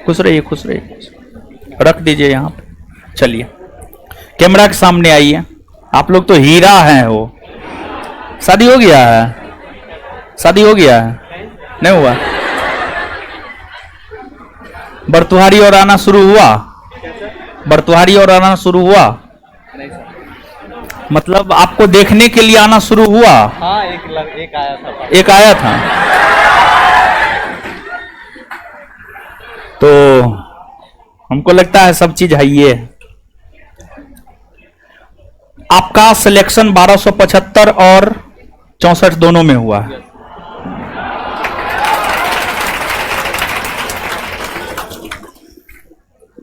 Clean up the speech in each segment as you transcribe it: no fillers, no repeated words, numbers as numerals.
खुश रहिए, खुश रहिए। रख दीजिए यहाँ पे। चलिए कैमरा के सामने आइए। आप लोग तो हीरा हैं। हो शादी हो गया है? शादी हो गया है? नहीं हुआ? बरतुहारी और आना शुरू हुआ? बरतुहारी और आना शुरू हुआ? मतलब आपको देखने के लिए आना शुरू हुआ? हाँ, एक आया था। एक आया था। तो हमको लगता है सब चीज है ये। आपका सिलेक्शन 1275 और 64 दोनों में हुआ है।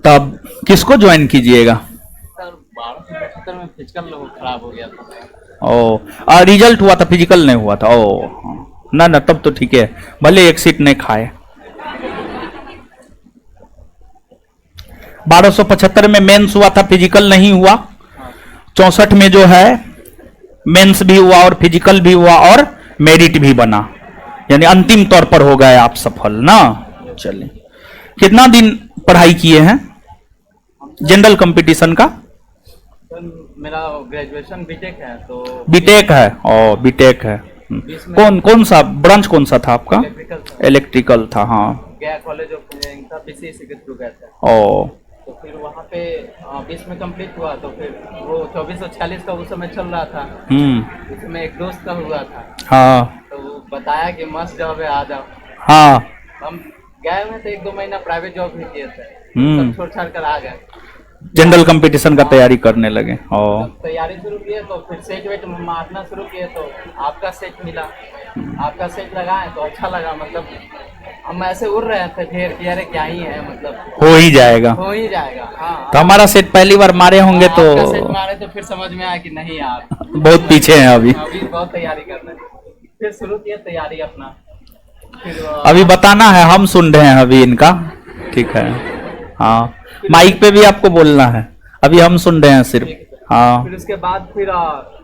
तब किसको ज्वाइन कीजिएगा? सर 1275 में फिजिकल खराब हो गया था। ओ, रिजल्ट हुआ था, फिजिकल नहीं हुआ था। ओ ना ना, तब तो ठीक है, भले एक सीट नहीं खाए। 1275 में मेंस हुआ था, फिजिकल नहीं हुआ। 64 में जो है मेंस भी हुआ और फिजिकल भी हुआ और मेरिट भी बना, यानी अंतिम तौर पर हो गए आप सफल ना। चलिए, कितना दिन पढ़ाई किए हैं जनरल कंपटीशन का? मेरा ग्रेजुएशन बीटेक है। तो बीटेक है? ओ बीटेक है। कौन सा ब्रांच कौन सा था आपका? इलेक्ट्रिकल था। हाँ, गया कॉलेज ऑफ इंजीनियरिंग था, पीसीसी के थ्रू गया था। ओ, तो फिर वहाँ पे 20 में कंप्लीट हुआ। तो फिर वो 2446 का उस समय चल रहा था। उसमें एक दोस्त का हुआ था। हाँ, तो वो बताया कि मस्त जॉब है, आ जाओ। हाँ, हम गए हुए थे, 1-2 महीना प्राइवेट जॉब भी किए थे। सब छोड़ छाड़ कर आ गए, जनरल कंपटीशन का तैयारी करने लगे। ओ, तैयारी शुरू किए तो फिर सेट वेट मारना शुरू किए। तो आपका सेट मिला, आपका सेट लगाए तो अच्छा लगा। मतलब हम ऐसे उड़ रहे थे फिर कि अरे क्या ही है, मतलब हो ही जाएगा, हो ही जाएगा। हाँ, तो हमारा सेट पहली बार मारे होंगे तो आपका सेट मारे तो फिर समझ में आया कि नहीं यार, बहुत पीछे हैं अभी बहुत तैयारी करना है। फिर शुरू किए तैयारी अपना। फिर अभी बताना है, हम सुन रहे हैं अभी इनका। ठीक है, हाँ, माइक पे भी आपको बोलना है, अभी हम सुन रहे हैं सिर्फ। हाँ, फिर उसके बाद फिर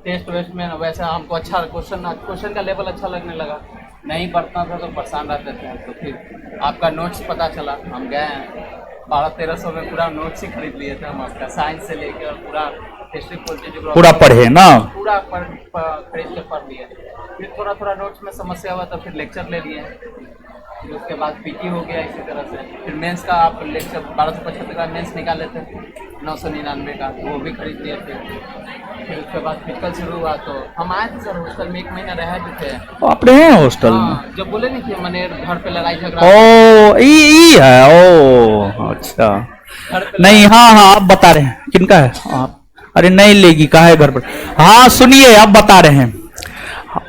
टेस्ट वेस्ट में वैसा हमको अच्छा क्वेश्चन का लेवल अच्छा लगने लगा। नहीं पढ़ता था तो परेशान रहते थे। तो फिर आपका नोट्स पता चला, हम गए 1200-1300 में पूरा नोट्स ही खरीद लिए थे हम। आपका साइंस से लेकर पूरा हिस्ट्री पॉलिटिक्स पूरा पढ़े ना? पूरा खरीद के पढ़ लिए। फिर थोड़ा थोड़ा नोट्स में समस्या हुआ तो फिर लेक्चर ले लिए। फिर उसके बाद पीटी हो गया इसी तरह से। फिर मेंस का आप लेक्चर 1275 का मेंस निकाले थे, 999 का, वो भी खरीद लिए थे। फिर उसके बाद फिजिकल शुरू हुआ तो हम आए थे सर हॉस्टल में, 1 महीना रहे भी थे। आप रहे हैं हॉस्टल में? हाँ, जब बोले नहीं कि मनेर घर पे लड़ाई झगड़ा। ओ, ई है। ओ अच्छा, नहीं, हाँ हाँ, आप बता रहे हैं किनका है आप? अरे नहीं लेगी, कहा है घर पर। हाँ सुनिए, आप बता रहे हैं,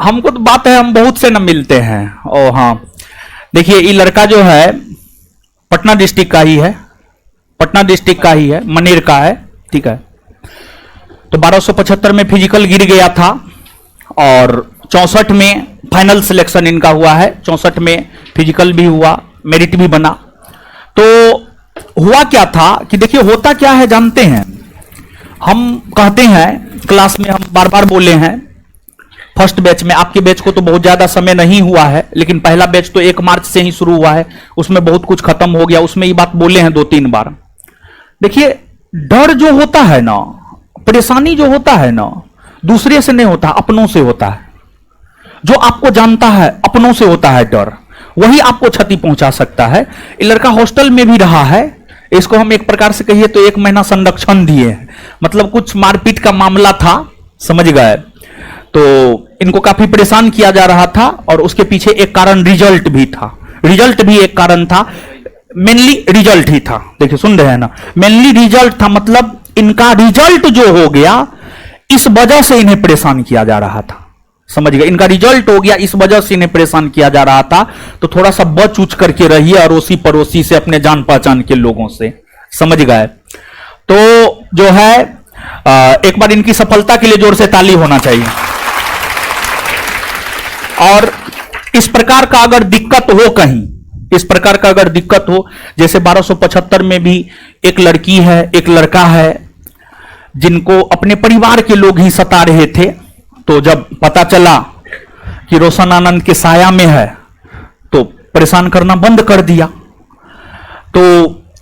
हमको तो बात है, हम बहुत से न मिलते हैं। ओ हाँ, देखिए ये लड़का जो है पटना डिस्ट्रिक्ट का ही है, पटना डिस्ट्रिक्ट का ही है, मनेर का है। ठीक है, तो 1275 में फिजिकल गिर गया था और 64 में फाइनल सिलेक्शन इनका हुआ है। 64 में फिजिकल भी हुआ, मेरिट भी बना। तो हुआ क्या था कि देखिए, होता क्या है जानते हैं, हम कहते हैं क्लास में, हम बार बार बोले हैं, फर्स्ट बैच में, आपके बैच को तो बहुत ज्यादा समय नहीं हुआ है, लेकिन पहला बैच तो 1 मार्च से ही शुरू हुआ है, उसमें बहुत कुछ खत्म हो गया, उसमें ये बात बोले हैं 2-3 बार। देखिए, डर जो होता है ना, परेशानी जो होता है ना, दूसरे से नहीं होता, अपनों से होता है। जो आपको जानता है, अपनों से होता है डर, वही आपको क्षति पहुंचा सकता है। ये लड़का हॉस्टल में भी रहा है, इसको हम एक प्रकार से कहिए तो 1 महीना संरक्षण दिए हैं, मतलब कुछ मारपीट का मामला था, समझ गए, तो इनको काफी परेशान किया जा रहा था। और उसके पीछे एक कारण रिजल्ट भी था, रिजल्ट भी एक कारण था, मेनली रिजल्ट ही था। देखिए सुन रहे हैं ना, मेनली रिजल्ट था, मतलब इनका रिजल्ट जो हो गया, इस वजह से इन्हें परेशान किया जा रहा था, समझ गए, इनका रिजल्ट हो गया, इस वजह से इन्हें परेशान किया जा रहा था। तो थोड़ा सा बच उच करके रहिए अड़ोसी पड़ोसी से, अपने जान पहचान के लोगों से, समझ गए। तो जो है एक बार इनकी सफलता के लिए जोर से ताली होना चाहिए। और इस प्रकार का अगर दिक्कत हो कहीं, इस प्रकार का अगर दिक्कत हो, जैसे 1275 में भी एक लड़की है, एक लड़का है, जिनको अपने परिवार के लोग ही सता रहे थे, तो जब पता चला कि रोशन आनंद के साया में है, तो परेशान करना बंद कर दिया। तो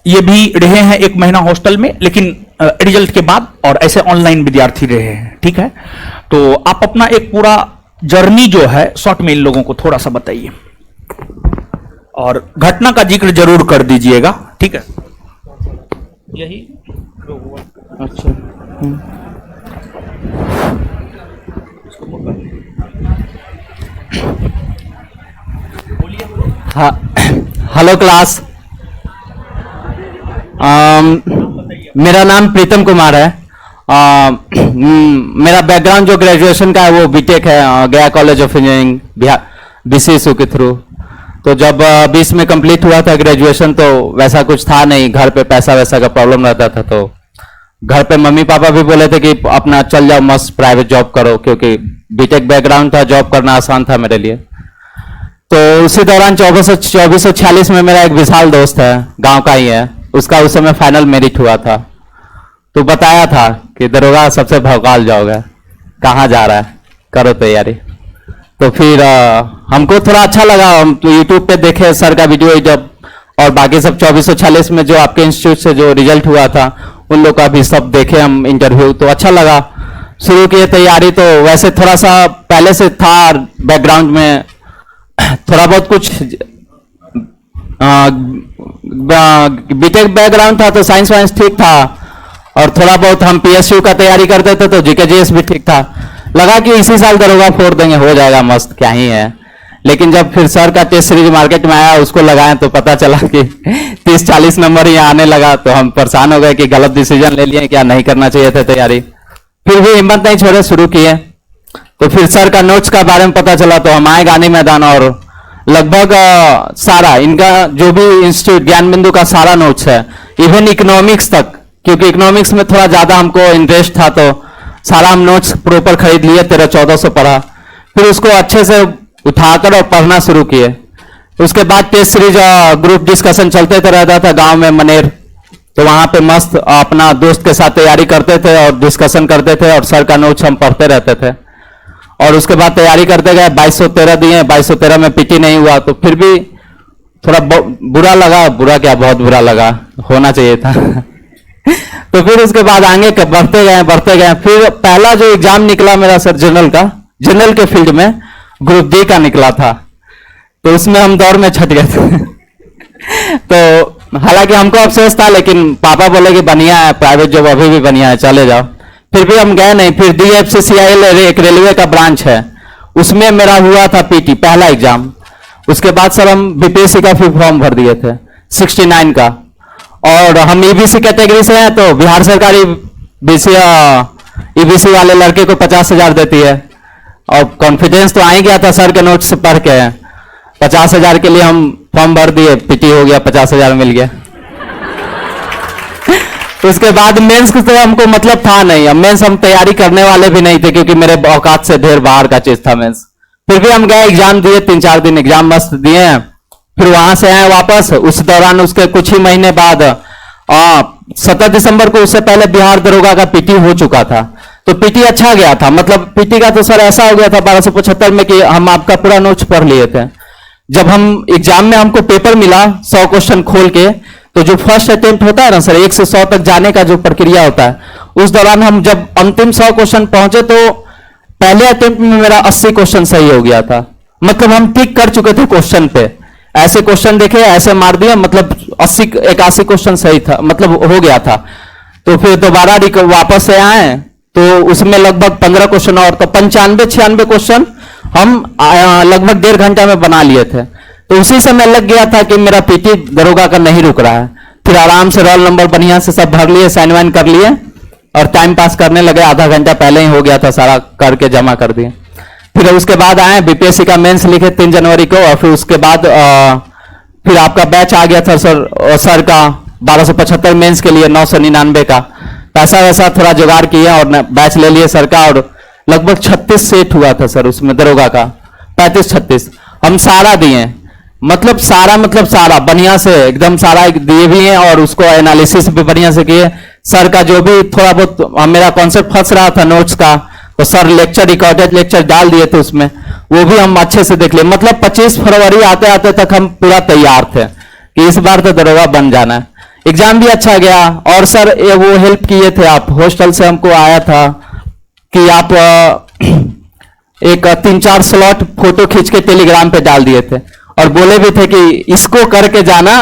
ये भी रहे हैं 1 महीना हॉस्टल में, लेकिन रिजल्ट के बाद, और ऐसे ऑनलाइन विद्यार्थी रहे हैं। ठीक है, तो आप अपना एक पूरा जर्नी जो है शॉर्ट में इन लोगों को थोड़ा सा बताइए, और घटना का जिक्र जरूर कर दीजिएगा। ठीक है, यही अच्छा। हाँ, हेलो क्लास। मेरा नाम प्रीतम कुमार है। मेरा बैकग्राउंड जो ग्रेजुएशन का है वो बीटेक है, गया college of engineering Bihar BCSU के थ्रू। तो जब 20 में कंप्लीट हुआ था ग्रेजुएशन, तो वैसा कुछ था नहीं, घर पे पैसा वैसा का प्रॉब्लम रहता था। तो घर पे मम्मी पापा भी बोले थे कि अपना चल जाओ, मस्त प्राइवेट जॉब करो, क्योंकि बीटेक बैकग्राउंड था, जॉब करना आसान था मेरे लिए। तो उसी दौरान 2446 में मेरा एक विशाल दोस्त है, गांव का ही है, उसका उस समय फाइनल मेरिट हुआ था। तो बताया था कि दरोगा सबसे भौकाल जाओगे, कहाँ जा रहा है, करो तैयारी। तो फिर हमको थोड़ा अच्छा लगा, हम तो यूट्यूब पे देखे सर का वीडियो जब, और बाकी सब 2446 में जो आपके इंस्टीट्यूट से जो रिजल्ट हुआ था उन लोग का भी सब देखे हम इंटरव्यू, तो अच्छा लगा। शुरू किए तैयारी। तो वैसे थोड़ा सा पहले से था बैकग्राउंड में, थोड़ा बहुत कुछ बीटेक बैकग्राउंड था, तो साइंस वाइंस ठीक था, और थोड़ा बहुत हम PSU का तैयारी करते थे, तो GKGS भी ठीक था। लगा कि इसी साल दरोगा फोड़ देंगे, हो जाएगा मस्त, क्या ही है। लेकिन जब फिर सर का टेस्ट सीरीज मार्केट में आया, उसको लगाए, तो पता चला कि 30-40 नंबर ही आने लगा। तो हम परेशान हो गए कि गलत डिसीजन ले लिए, क्या नहीं करना चाहिए था तैयारी। फिर भी हिम्मत नहीं छोड़े, शुरू किए। तो फिर सर का नोट्स का बारे में पता चला, तो हम आए गांधी मैदान, और लगभग सारा इनका जो भी इंस्टीट्यूट ज्ञान बिंदु का सारा नोट्स है, इवन इकोनॉमिक्स तक, क्योंकि इकोनॉमिक्स में थोड़ा ज्यादा हमको इंटरेस्ट था, तो सारा हम नोट्स प्रॉपर खरीद लिए, 1300-1400 पढ़ा। फिर उसको अच्छे से उठाकर और पढ़ना शुरू किए। उसके बाद टेस्ट सीरीज ग्रुप डिस्कशन चलते थे, रहता था गांव में मनेर, तो वहां पे मस्त अपना दोस्त के साथ तैयारी करते थे और डिस्कशन करते थे, और सर का नोट्स हम पढ़ते रहते थे। और उसके बाद तैयारी करते गए, 2213 दिए, 2213 में PT नहीं हुआ, तो फिर भी थोड़ा बुरा लगा, बुरा क्या बहुत बुरा लगा, होना चाहिए था। तो फिर उसके बाद आगे बढ़ते गए। फिर पहला जो एग्जाम निकला मेरा सर जनरल के फील्ड में ग्रुप D का निकला था, तो उसमें हम दौड़ में छट गए थे। तो हालांकि हमको अफसोस था, लेकिन पापा बोले कि बढ़िया है, प्राइवेट जॉब अभी भी बढ़िया है, चले जाओ। फिर भी हम गए नहीं। फिर DFCCIL एक रेलवे का ब्रांच है, उसमें मेरा हुआ था PT पहला एग्जाम। उसके बाद सर हम BPSC का फिर फॉर्म भर दिए थे 69 का, और हम EBC कैटेगरी से हैं, तो बिहार सरकार EBC वाले लड़के को 50,000 देती है, और कॉन्फिडेंस तो आ ही गया था सर के नोट्स से पढ़ के। 50,000 के लिए हम फॉर्म भर दिए, PT हो गया, 50,000 मिल गया। तो उसके बाद मेंस को तो हमको मतलब था नहीं, अब मेंस हम तैयारी करने वाले भी नहीं थे, क्योंकि मेरे औकात से ढेर बाहर का चीज था मेंस। फिर भी हम गए, एग्जाम दिए, 3-4 दिन एग्जाम मस्त दिए। फिर वहां से आए वापस। उस दौरान उसके कुछ ही महीने बाद 17 दिसंबर को, उससे पहले बिहार दरोगा का PT हो चुका था, तो PT अच्छा गया था। मतलब PT का तो सर ऐसा हो गया था 1275 में कि हम आपका पूरा नोट्स पढ़ लिए थे। जब हम एग्जाम में हमको पेपर मिला 100 क्वेश्चन खोल के, तो जो फर्स्ट अटेम्प्ट होता है ना सर, 1 से 100 तक जाने का जो प्रक्रिया होता है, उस दौरान हम जब अंतिम 100 क्वेश्चन पहुंचे, तो पहले अटेम्प्ट में मेरा 80 क्वेश्चन सही हो गया था। मतलब हम टिक कर चुके थे क्वेश्चन पे, ऐसे क्वेश्चन देखे, ऐसे मार दिया, मतलब 80-81 क्वेश्चन सही था, मतलब हो गया था। तो फिर दोबारा वापस से आए, तो उसमें लगभग 15 क्वेश्चन और, तो 95-96 क्वेश्चन हम लगभग 1.5 घंटा में बना लिए थे। तो उसी समय लग गया था कि मेरा PT दरोगा का नहीं रुक रहा है। फिर आराम से रोल नंबर बढ़िया से सब भर लिए, साइन वाइन कर लिए, और टाइम पास करने लगे। आधा घंटा पहले ही हो गया था, सारा करके जमा कर दिए। फिर उसके बाद आए, BPSC का मेंस लिखे 3 जनवरी को, और फिर उसके बाद फिर आपका बैच आ गया था सर का 1275 मेंस के लिए 999 का। पैसा वैसा थोड़ा जुगाड़ किया और बैच ले लिए सर का, और लगभग 36 सेट हुआ था सर उसमें दरोगा का, 35-36 हम सारा दिए। मतलब सारा बढ़िया से एकदम सारा दिए भी हैं, और उसको एनालिसिस भी बढ़िया से किए। सर का जो भी थोड़ा बहुत मेरा कॉन्सेप्ट फंस रहा था नोट्स का, तो सर लेक्चर, रिकॉर्डेड लेक्चर डाल दिए थे उसमें, वो भी हम अच्छे से देख लिए। मतलब 25 फरवरी आते आते तक हम पूरा तैयार थे। कि इस बार तो दरोगा बन जाना है। एग्जाम भी अच्छा गया। और सर ये वो हेल्प किए थे, आप हॉस्टल से हमको आया था कि आप एक 3-4 स्लॉट फोटो खींच के टेलीग्राम पे डाल दिए थे और बोले भी थे कि इसको करके जाना,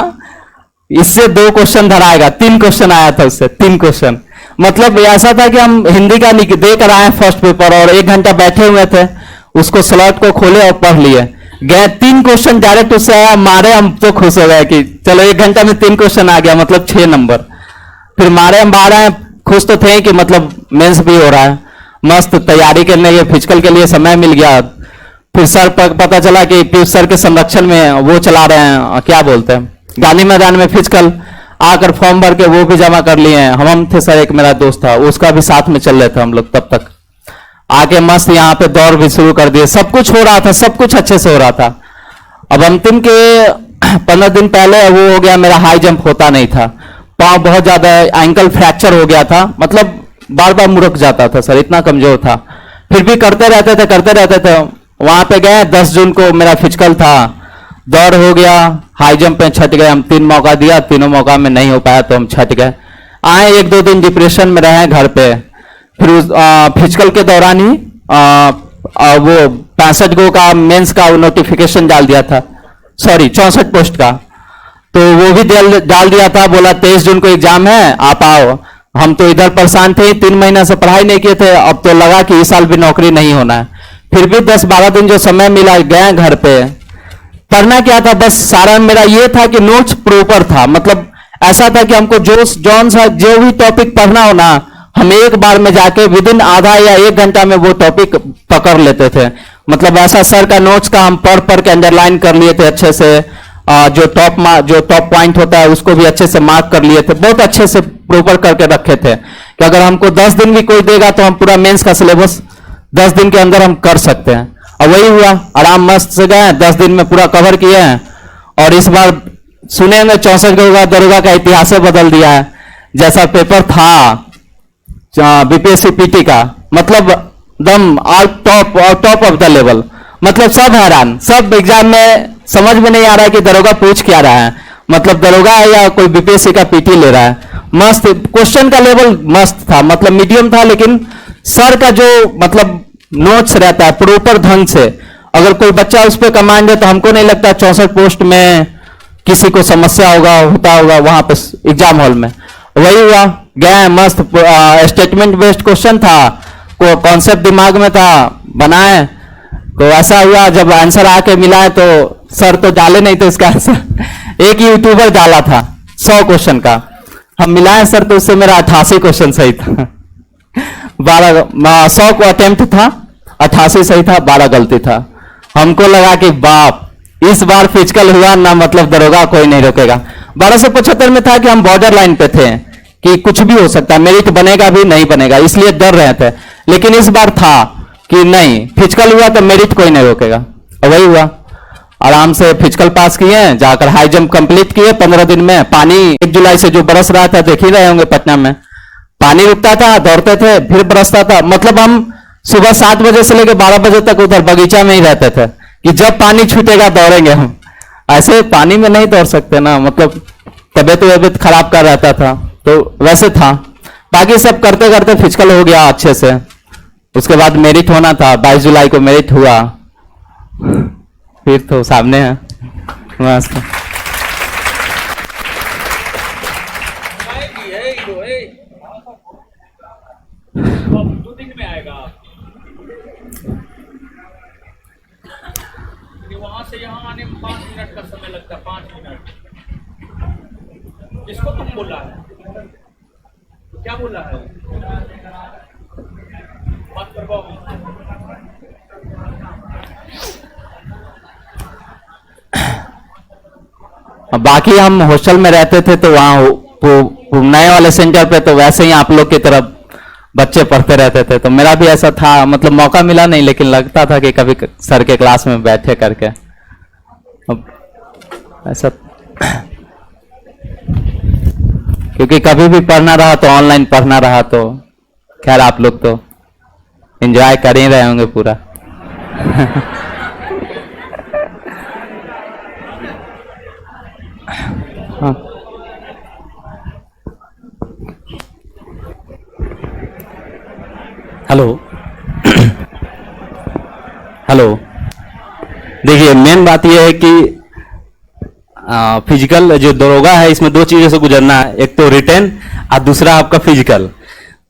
इससे 2 क्वेश्चन धराएगा। 3 क्वेश्चन आया था उससे, 3 क्वेश्चन। मतलब ऐसा था कि हम हिंदी का दे कर आए फर्स्ट पेपर और 1 घंटा बैठे हुए थे, उसको स्लॉट को खोले और पढ़ लिए, गए 3 क्वेश्चन डायरेक्ट उससे आया, मारे हम तो खुश हो गए कि चलो 1 घंटा में 3 क्वेश्चन आ गया, मतलब 6 नंबर। फिर मारे हम बाहर आए, खुश तो थे कि मतलब मेंस भी हो रहा है, मस्त तैयारी करने के फिजिकल के लिए समय मिल गया। फिर सर पता चला कि पीयूष सर के संरक्षण में वो चला रहे हैं, क्या बोलते हैं, गांधी मैदान में फिजिकल, आकर फॉर्म भर के वो भी जमा कर लिए हैं। हम थे सर, एक मेरा दोस्त था, उसका भी साथ में चल रहे थे हम लोग। तब तक आके मस्त यहाँ पे दौड़ भी शुरू कर दिए, सब कुछ हो रहा था, सब कुछ अच्छे से हो रहा था। अब अंतिम के 15 दिन पहले वो हो गया, मेरा हाई जंप होता नहीं था, पाँव बहुत ज्यादा एंकल फ्रैक्चर हो गया था, मतलब बार बार मुड़क जाता था सर, इतना कमजोर था। फिर भी करते रहते थे। वहां पे गए, 10 जून को मेरा फिजिकल था, दौड़ हो गया, हाई जंप में छट गए हम। 3 मौका दिया, तीनों मौका में नहीं हो पाया तो हम छट गए। आए 1-2 दिन डिप्रेशन में रहे घर पे। फिर फिजिकल के दौरान ही वो 65 गो का मेंस का नोटिफिकेशन डाल दिया था, सॉरी 64 पोस्ट का, तो वो भी डाल दिया था। बोला 23 जून को एग्जाम है, आप आओ। हम तो इधर परेशान थे, 3 महीना से पढ़ाई नहीं किए थे, अब तो लगा कि इस साल भी नौकरी नहीं होना है। फिर भी 10-12 दिन जो समय मिला, गए घर पे। पढ़ना क्या था, बस सारा मेरा ये था कि नोट्स प्रॉपर था, मतलब ऐसा था कि हमको जो भी टॉपिक पढ़ना हो ना, हम एक बार में जाके विदिन आधा या 1 घंटा में वो टॉपिक पकड़ लेते थे। मतलब ऐसा सर का नोट्स का हम पढ़ के अंडरलाइन कर लिए थे अच्छे से। जो टॉप पॉइंट होता है उसको भी अच्छे से मार्क कर लिए थे, बहुत अच्छे से प्रॉपर करके रखे थे कि अगर हमको 10 दिन भी कोई देगा तो हम पूरा मेंस का सिलेबस 10 दिन के अंदर हम कर सकते हैं। और वही हुआ, आराम मस्त से गए, 10 दिन में पूरा कवर किए हैं। और इस बार सुनेंगे 64 दरोगा का इतिहास बदल दिया है। जैसा पेपर था बीपीएससी पीटी का, मतलब them all top of the level, मतलब सब हैरान, सब एग्जाम में समझ में नहीं आ रहा है कि दरोगा पूछ क्या रहा है, मतलब दरोगा है या कोई बीपीएससी का पीटी ले रहा है। मस्त क्वेश्चन का लेवल मस्त था, मतलब मीडियम था, लेकिन सर का जो मतलब नोट्स रहता है प्रॉपर ढंग से, अगर कोई बच्चा उस पर कमांड है तो हमको नहीं लगता 64 पोस्ट में किसी को समस्या होता होगा वहां पे एग्जाम हॉल में। वही हुआ, गए मस्त, स्टेटमेंट बेस्ड क्वेश्चन था, को कॉन्सेप्ट दिमाग में था, बनाए। तो ऐसा हुआ जब आंसर आके मिला है तो सर तो डाले नहीं थे इसका आंसर, एक यूट्यूबर डाला था 100 क्वेश्चन का, हम मिलाए सर तो उससे मेरा 88 क्वेश्चन सही था। 100 को अटेम्प्ट था, 88 सही था, 12 गलती था। हमको लगा कि बाप, इस बार फिजिकल हुआ ना, मतलब दरोगा कोई नहीं रोकेगा। 1275 में था कि हम बॉर्डर लाइन पे थे कि कुछ भी हो सकता है, मेरिट बनेगा भी नहीं बनेगा, इसलिए डर रहे थे। लेकिन इस बार था कि नहीं, फिजिकल हुआ तो मेरिट कोई नहीं रोकेगा। और वही हुआ, आराम से फिजिकल पास किए, जाकर हाई जंप कंप्लीट किए 15 दिन में। पानी 1 जुलाई से जो बरस रहा था, देख ही रहे होंगे पटना में, पानी रुकता था, दौड़ते थे, फिर बरसता था। मतलब हम सुबह 7 बजे से लेकर 12 बजे तक उधर बगीचा में ही रहते थे कि जब पानी छूटेगा दौड़ेंगे हम। ऐसे पानी में नहीं दौड़ सकते ना, मतलब तबियत खराब कर रहता था, तो वैसे था। बाकी सब करते करते फिजिकल हो गया अच्छे से। उसके बाद मेरिट होना था, 22 जुलाई को मेरिट हुआ, फिर तो सामने है मस्त। दो दिन में आएगा, वहां से यहाँ आने में 5 मिनट का समय लगता है, 5 मिनट। इसको तुम बोला है, क्या बोला है, बात करवाओ। बाकी हम हॉस्टल में रहते थे तो वहाँ नए वाले सेंटर पे तो वैसे ही आप लोग की तरफ बच्चे पढ़ते रहते थे, तो मेरा भी ऐसा था। मतलब मौका मिला नहीं, लेकिन लगता था कि कभी सर के क्लास में बैठे करके। अब ऐसा क्योंकि कभी भी पढ़ना रहा तो ऑनलाइन पढ़ना रहा, तो खैर आप लोग तो एंजॉय कर ही रहे होंगे पूरा। हाँ हेलो हेलो, देखिए मेन बात यह है कि फिजिकल जो दरोगा है इसमें दो चीजों से गुजरना है, एक तो रिटेन और दूसरा आपका फिजिकल।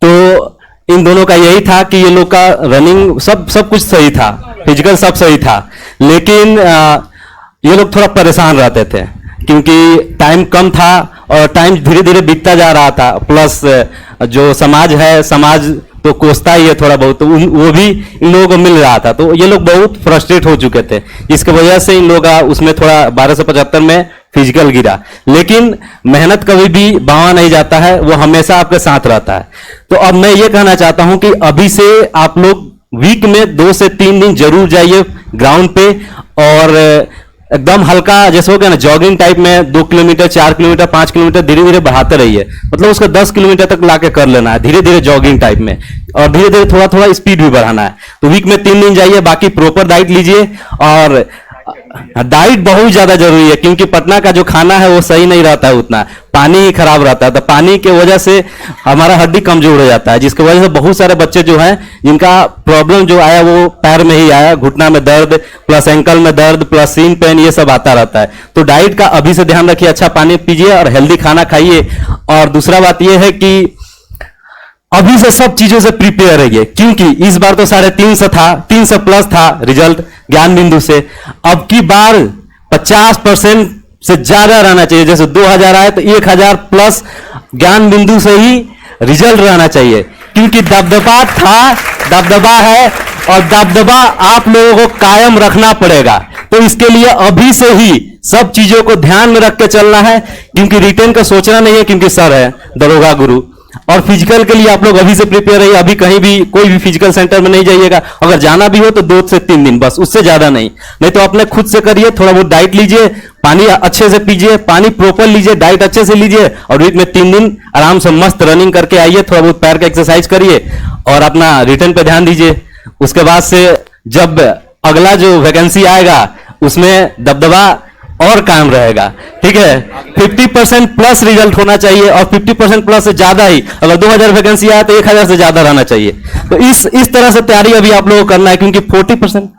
तो इन दोनों का यही था कि ये लोग का रनिंग सब कुछ सही था, फिजिकल सब सही था, लेकिन ये लोग थोड़ा परेशान रहते थे क्योंकि टाइम कम था और टाइम धीरे धीरे बीतता जा रहा था। प्लस जो समाज है, समाज तो कोसता ही है थोड़ा बहुत, तो वो भी इन लोगों को मिल रहा था, तो ये लोग बहुत फ्रस्ट्रेट हो चुके थे। इसकी वजह से इन लोगों का उसमें थोड़ा 1275 में फिजिकल गिरा। लेकिन मेहनत कभी भी बांवा नहीं जाता है, वो हमेशा आपके साथ रहता है। तो अब मैं ये कहना चाहता हूं कि अभी से आप लोग वीक में 2 से 3 दिन जरूर जाइए ग्राउंड पे और एकदम हल्का, जैसे हो गया ना जॉगिंग टाइप में 2 किलोमीटर 4 किलोमीटर 5 किलोमीटर धीरे धीरे बढ़ाते रहिए। मतलब उसका 10 किलोमीटर तक लाके कर लेना है धीरे धीरे जॉगिंग टाइप में, और धीरे धीरे थोड़ा थोड़ा स्पीड भी बढ़ाना है। तो वीक में 3 दिन जाइए, बाकी प्रॉपर डाइट लीजिए। और डाइट बहुत ज्यादा जरूरी है क्योंकि पटना का जो खाना है वो सही नहीं रहता है, उतना पानी ही खराब रहता है। तो पानी की वजह से हमारा हड्डी कमजोर हो जाता है, जिसकी वजह से बहुत सारे बच्चे जो हैं जिनका प्रॉब्लम जो आया वो पैर में ही आया, घुटना में दर्द प्लस एंकल में दर्द प्लस सीन पेन, ये सब आता रहता है। तो डाइट का अभी से ध्यान रखिए, अच्छा पानी पीजिए और हेल्दी खाना खाइए। और दूसरा बात यह है कि अभी से सब चीजों से प्रिपेयर रहिए क्योंकि इस बार तो 350 था, 300 प्लस था रिजल्ट ज्ञान बिंदु से। अब की बार 50% से ज्यादा रहना चाहिए। जैसे 2000 आए तो 1000 प्लस ज्ञान बिंदु से ही रिजल्ट रहना चाहिए, क्योंकि दबदबा था, दबदबा है और दबदबा आप लोगों को कायम रखना पड़ेगा। तो इसके लिए अभी से ही सब चीजों को ध्यान में रख के चलना है, क्योंकि रिटेन का सोचना नहीं है, क्योंकि सर है दरोगा गुरु। और फिजिकल के लिए आप लोग अभी से प्रिपेयर रहिए। अभी कहीं भी कोई भी फिजिकल सेंटर में नहीं जाइएगा, अगर जाना भी हो तो 2 से 3 दिन बस, उससे ज्यादा नहीं तो अपने खुद से करिए। थोड़ा बहुत डाइट लीजिए, पानी अच्छे से पीजिए, पानी प्रॉपर लीजिए, डाइट अच्छे से लीजिए और वीक में 3 दिन आराम से मस्त रनिंग करके आइए। थोड़ा बहुत पैर का एक्सरसाइज करिए और अपना रिटर्न पे ध्यान दीजिए। उसके बाद से जब अगला जो वैकेंसी आएगा उसमें दबदबा और काम रहेगा, ठीक है। 50% प्लस रिजल्ट होना चाहिए और 50% प्लस से ज्यादा ही, अगर 2000 वैकेंसी आया तो 1000 से ज्यादा रहना चाहिए। तो इस तरह से तैयारी अभी आप लोगों को करना है, क्योंकि 40%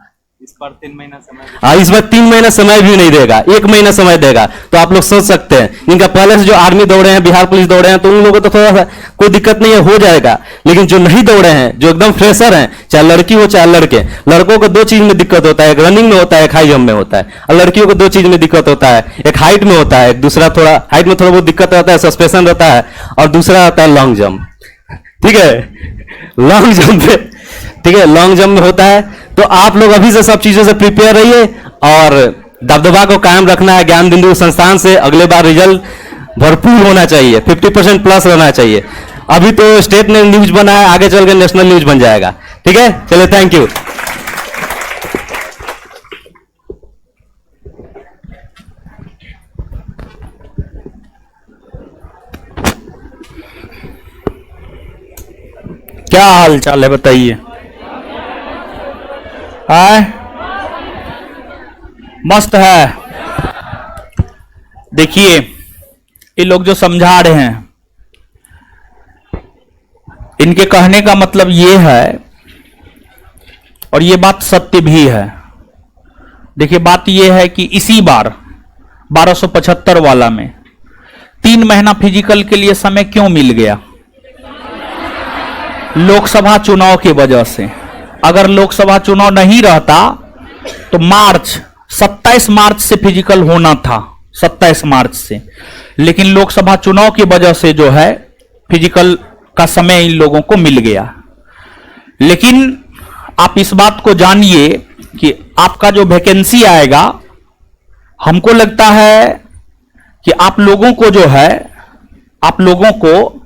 इस बार 3 महीना समय हाँ, इस बार 3 महीना समय भी नहीं देगा, 1 महीना समय देगा। तो आप लोग सोच सकते हैं, जिनका पहले से जो आर्मी दौड़े हैं, बिहार पुलिस दौड़े हैं, तो उन लोगों को तो थोड़ा सा कोई दिक्कत नहीं है, हो जाएगा। लेकिन जो नहीं दौड़े हैं, जो एकदम फ्रेशर हैं, चाहे लड़की हो चाहे लड़के, लड़कों को 2 चीज में दिक्कत होता है, एक रनिंग में होता है, एक हाई जंप में होता है। और लड़कियों को 2 चीज में दिक्कत होता है, एक हाइट में होता है, एक दूसरा थोड़ा हाइट में थोड़ा बहुत दिक्कत रहता है, सस्पेंशन रहता है, और दूसरा आता है लॉन्ग जंप, ठीक है। लॉन्ग जंप में, ठीक है, लॉन्ग जंप में होता है। तो आप लोग अभी से सब चीजों से प्रिपेयर रहिए और दबदबा को कायम रखना है। ज्ञान बिंदु संस्थान से अगले बार रिजल्ट भरपूर होना चाहिए, 50% प्लस रहना चाहिए। अभी तो स्टेट ने न्यूज बना है, आगे चल के नेशनल न्यूज बन जाएगा, ठीक है। चलिए, थैंक यू। क्या हाल चाल है बताइए? आए मस्त है। देखिए ये लोग जो समझा रहे हैं, इनके कहने का मतलब ये है, और ये बात सत्य भी है। देखिए बात ये है कि इसी बार 1275 वाला में 3 महीना फिजिकल के लिए समय क्यों मिल गया? लोकसभा चुनाव की वजह से। अगर लोकसभा चुनाव नहीं रहता तो 27 मार्च से फिजिकल होना था, 27 मार्च से। लेकिन लोकसभा चुनाव की वजह से जो है फिजिकल का समय इन लोगों को मिल गया। लेकिन आप इस बात को जानिए कि आपका जो वैकेंसी आएगा, हमको लगता है कि आप लोगों को जो है, आप लोगों को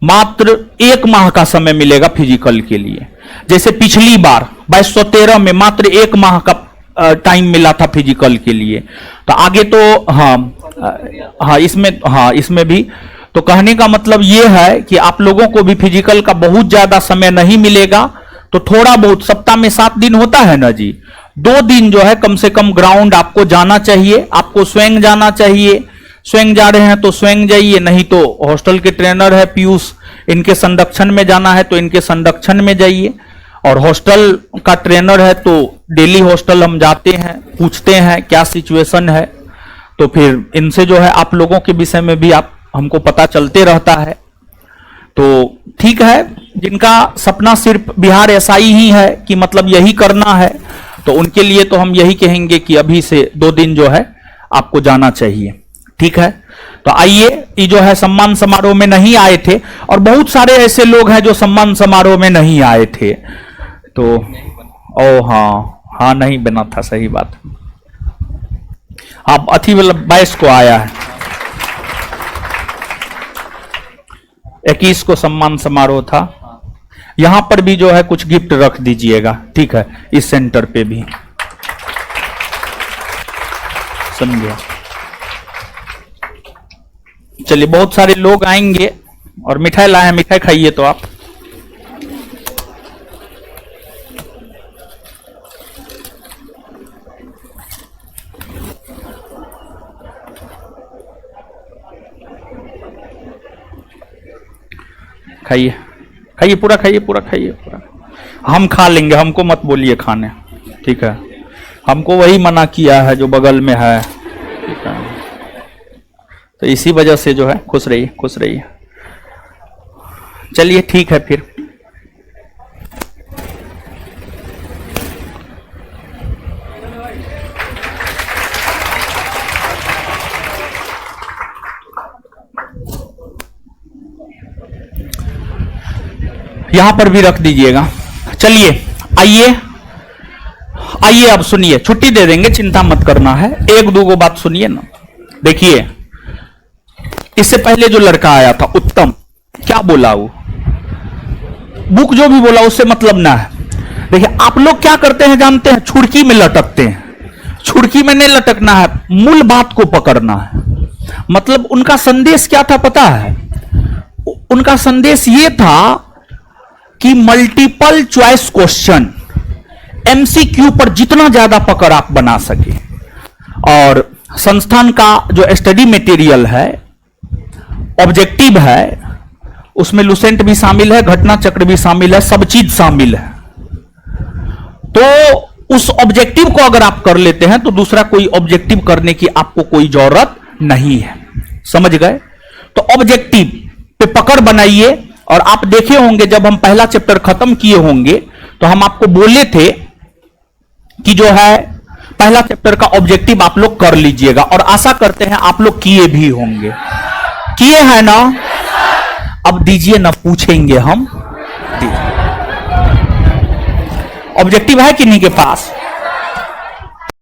मात्र 1 माह का समय मिलेगा फिजिकल के लिए। जैसे पिछली बार 2213 में मात्र 1 माह का टाइम मिला था फिजिकल के लिए। तो आगे तो इसमें भी तो कहने का मतलब यह है कि आप लोगों को भी फिजिकल का बहुत ज्यादा समय नहीं मिलेगा। तो थोड़ा बहुत, सप्ताह में 7 दिन होता है ना जी, 2 दिन जो है कम से कम ग्राउंड आपको जाना चाहिए, आपको स्वयं जाना चाहिए। स्वयं जा रहे हैं तो स्वयं जाइए, नहीं तो हॉस्टल के ट्रेनर है पीयूष, इनके संरक्षण में जाना है तो इनके संरक्षण में जाइए। और हॉस्टल का ट्रेनर है तो डेली हॉस्टल हम जाते हैं, पूछते हैं क्या सिचुएशन है, तो फिर इनसे जो है आप लोगों के विषय में भी आप हमको पता चलते रहता है। तो ठीक है, जिनका सपना सिर्फ बिहार एसआई ही है कि मतलब यही करना है, तो उनके लिए तो हम यही कहेंगे कि अभी से 2 दिन जो है आपको जाना चाहिए। ठीक है, तो आइए, ये जो है सम्मान समारोह में नहीं आए थे, और बहुत सारे ऐसे लोग हैं जो सम्मान समारोह में नहीं आए थे। तो ओ हाँ नहीं बना था, सही बात। आप अथी वाला 22 को आया है, 21 को सम्मान समारोह था। यहां पर भी जो है कुछ गिफ्ट रख दीजिएगा, ठीक है, इस सेंटर पे भी, समझे। चलिए, बहुत सारे लोग आएंगे और मिठाई लाए हैं, मिठाई खाइए तो आप। खाइए खाइए, पूरा खाइए, पूरा खाइए, पूरा। हम खा लेंगे, हमको मत बोलिए खाने, ठीक है। हमको वही मना किया है जो बगल में है, ठीक है। तो इसी वजह से जो है, खुश रहिए, खुश रहिए। चलिए ठीक है फिर। यहां पर भी रख दीजिएगा। चलिए आइए आइए, अब सुनिए, छुट्टी दे देंगे, चिंता मत करना है। 1-2 बात सुनिए ना। देखिए, इससे पहले जो लड़का आया था उत्तम, क्या बोला वो, बुक जो भी बोला उससे मतलब ना है। देखिए, आप लोग क्या करते हैं जानते हैं, छुड़की में लटकते हैं। छुड़की में नहीं लटकना है, मूल बात को पकड़ना है। मतलब उनका संदेश क्या था पता है? उनका संदेश ये था कि मल्टीपल चॉइस क्वेश्चन, एमसीक्यू पर जितना ज्यादा पकड़ आप बना सके। और संस्थान का जो स्टडी मटेरियल है, ऑब्जेक्टिव है, उसमें लुसेंट भी शामिल है, घटना चक्र भी शामिल है, सब चीज शामिल है। तो उस ऑब्जेक्टिव को अगर आप कर लेते हैं तो दूसरा कोई ऑब्जेक्टिव करने की आपको कोई जरूरत नहीं है, समझ गए। तो ऑब्जेक्टिव पे पकड़ बनाइए। और आप देखे होंगे जब हम पहला चैप्टर खत्म किए होंगे तो हम आपको बोले थे कि जो है पहला चैप्टर का ऑब्जेक्टिव आप लोग कर लीजिएगा, और आशा करते हैं आप लोग किए भी होंगे। किए हैं ना? अब दीजिए ना, पूछेंगे हम। ऑब्जेक्टिव है कि नहीं के पास?